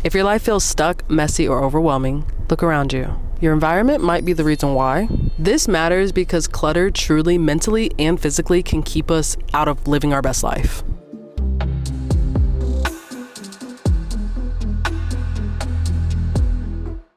If your life feels stuck, messy, or overwhelming, look around you. Your environment might be the reason why. This matters because clutter truly mentally and physically can keep us out of living our best life.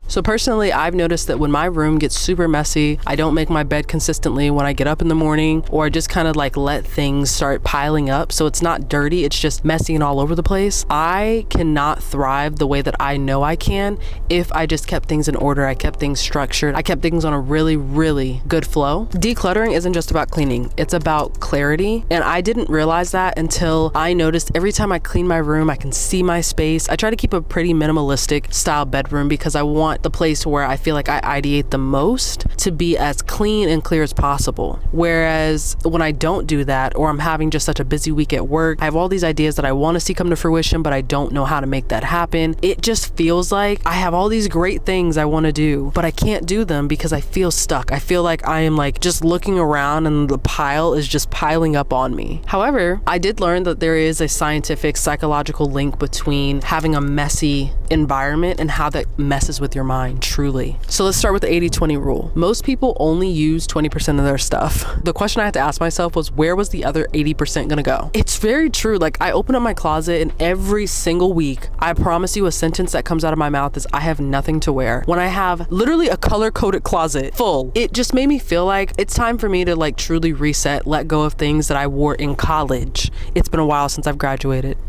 So personally, I've noticed that when my room gets super messy, I don't make my bed consistently when I get up in the morning, or I just kind of like let things start piling up. So it's not dirty, it's just messy and all over the place. I cannot thrive the way that I know I can if I just kept things in order. I kept things structured. I kept things on a really, really good flow. Decluttering isn't just about cleaning, it's about clarity. And I didn't realize that until I noticed every time I clean my room, I can see my space. I try to keep a pretty minimalistic style bedroom because I want the place where I feel like I ideate the most to be as clean and clear as possible. Whereas when I don't do that, or I'm having just such a busy week at work, I have all these ideas that I want to see come to fruition, but I don't know how to make that happen. It just feels like I have all these great things I want to do, but I can't do them because I feel stuck. I feel like I am like just looking around and the pile is just piling up on me. However, I did learn that there is a scientific psychological link between having a messy environment and how that messes with your mind, truly. So let's start with the 80-20 rule. Most people only use 20% of their stuff. The question I had to ask myself was, where was the other 80% gonna go? It's very true. Like, I open up my closet and every single week, I promise you, a sentence that comes out of my mouth is, I have nothing to wear. When I have literally a color-coded closet full, it just made me feel like it's time for me to like truly reset, let go of things that I wore in college. It's been a while since I've graduated.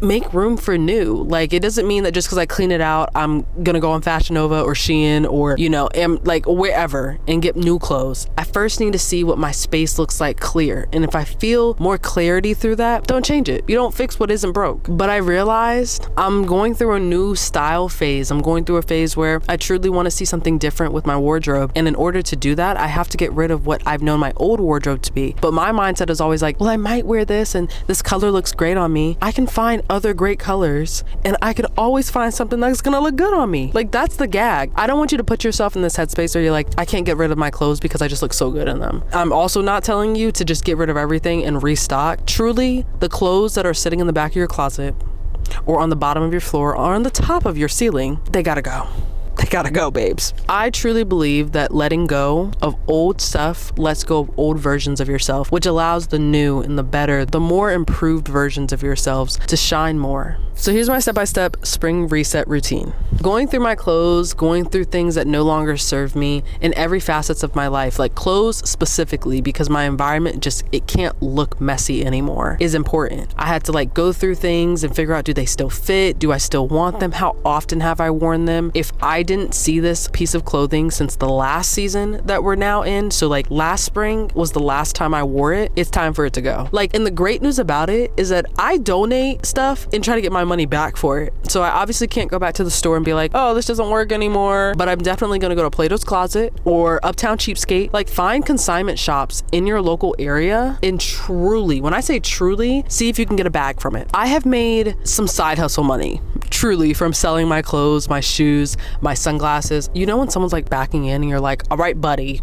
Make room for new. Like, it doesn't mean that just because I clean it out, I'm gonna go on Fashion Nova or Shein or, am like wherever and get new clothes. I first need to see what my space looks like clear. And if I feel more clarity through that, don't change it. You don't fix what isn't broke. But I realized I'm going through a new style phase. I'm going through a phase where I truly want to see something different with my wardrobe. And in order to do that, I have to get rid of what I've known my old wardrobe to be. But my mindset is always like, well, I might wear this and this color looks great on me. I can find other great colors and I could always find something that's gonna look good on me. Like, that's the gag. I don't want you to put yourself in this headspace where you're like, I can't get rid of my clothes because I just look so good in them. I'm also not telling you to just get rid of everything and restock. Truly, the clothes that are sitting in the back of your closet or on the bottom of your floor or on the top of your ceiling, they gotta go. They gotta go, babes. I truly believe that letting go of old stuff lets go of old versions of yourself, which allows the new and the better, the more improved versions of yourselves to shine more. So here's my step-by-step spring reset routine. Going through my clothes, going through things that no longer serve me in every facets of my life, like clothes specifically, because my environment it can't look messy anymore, is important. I had to like go through things and figure out, do they still fit? Do I still want them? How often have I worn them? If I didn't see this piece of clothing since the last season that we're now in, so like last spring was the last time I wore it, it's time for it to go. Like, and the great news about it is that I donate stuff and try to get my money back for it. So I obviously can't go back to the store and be like, oh, this doesn't work anymore, but I'm definitely gonna go to Plato's Closet or Uptown Cheapskate. Like, find consignment shops in your local area and truly, when I say truly, see if you can get a bag from it. I have made some side hustle money, truly, from selling my clothes, my shoes, my sunglasses. You know when someone's like backing in and you're like, all right, buddy.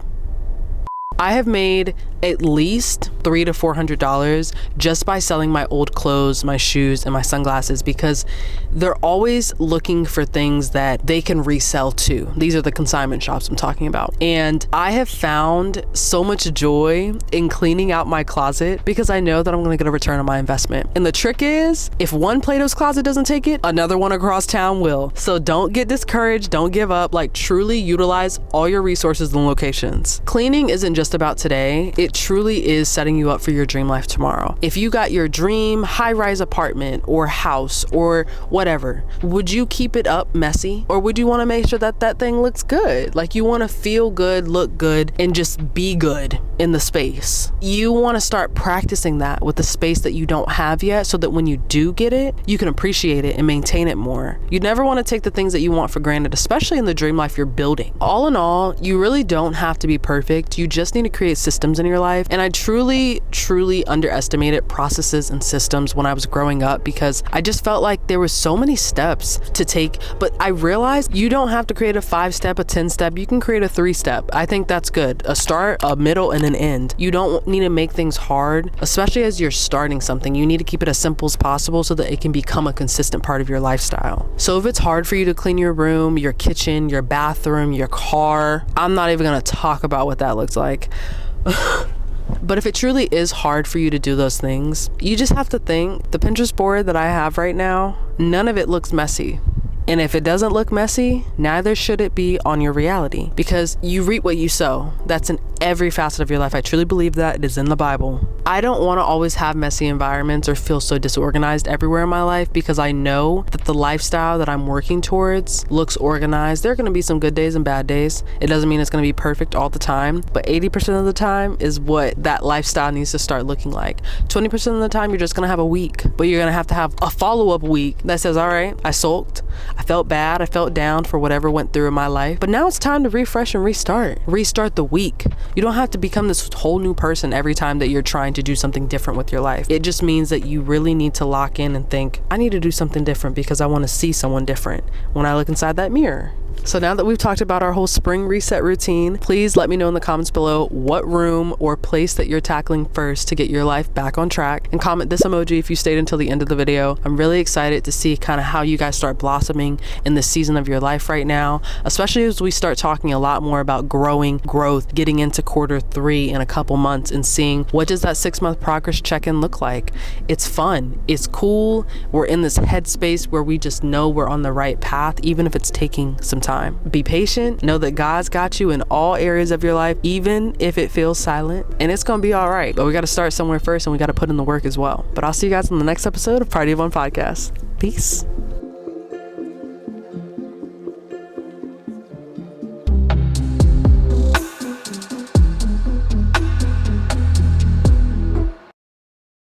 I have made at least $300 to $400 just by selling my old clothes, my shoes, and my sunglasses, because they're always looking for things that they can resell too. These are the consignment shops I'm talking about. And I have found so much joy in cleaning out my closet because I know that I'm gonna get a return on my investment. And the trick is, if one Plato's Closet doesn't take it, another one across town will. So don't get discouraged, don't give up, like truly utilize all your resources and locations. Cleaning isn't just about today, it truly is setting you up for your dream life tomorrow. If you got your dream high-rise apartment or house or whatever, would you keep it up messy? Or would you want to make sure that that thing looks good? Like, you want to feel good, look good, and just be good in the space. You want to start practicing that with the space that you don't have yet, so that when you do get it, you can appreciate it and maintain it more. You never want to take the things that you want for granted, especially in the dream life you're building. All in all, you really don't have to be perfect. You just need to create systems in your your life. And I truly underestimated processes and systems when I was growing up because I just felt like there was so many steps to take. But I realized you don't have to create a 5-step, a 10-step. You can create a 3-step. I think that's good. A start, a middle, and an end. You don't need to make things hard, especially as you're starting something. You need to keep it as simple as possible so that it can become a consistent part of your lifestyle. So if it's hard for you to clean your room, your kitchen, your bathroom, your car, I'm not even gonna talk about what that looks like. But if it truly is hard for you to do those things, you just have to think, the Pinterest board that I have right now, none of it looks messy. And if it doesn't look messy, neither should it be on your reality, because you reap what you sow. That's in every facet of your life. I truly believe that. It is in the Bible. I don't want to always have messy environments or feel so disorganized everywhere in my life, because I know that the lifestyle that I'm working towards looks organized. There are going to be some good days and bad days. It doesn't mean it's going to be perfect all the time, but 80% of the time is what that lifestyle needs to start looking like. 20% of the time, you're just going to have a week, but you're going to have a follow-up week that says, all right, I sulked. I felt bad. I felt down for whatever went through in my life. But now it's time to refresh and restart. Restart the week. You don't have to become this whole new person every time that you're trying to do something different with your life. It just means that you really need to lock in and think, I need to do something different because I want to see someone different when I look inside that mirror. So now that we've talked about our whole spring reset routine, please let me know in the comments below what room or place that you're tackling first to get your life back on track, and comment this emoji if you stayed until the end of the video. I'm really excited to see kind of how you guys start blossoming in this season of your life right now, especially as we start talking a lot more about growth, getting into Q3 in a couple months and seeing what does that 6-month progress check-in look like. It's fun, it's cool. We're in this headspace where we just know we're on the right path, even if it's taking some time. Be patient. Know that God's got you in all areas of your life, even if it feels silent, and it's gonna be all right. But we got to start somewhere first, and we got to put in the work as well. But I'll see you guys in the next episode of Party of One Podcast. Peace.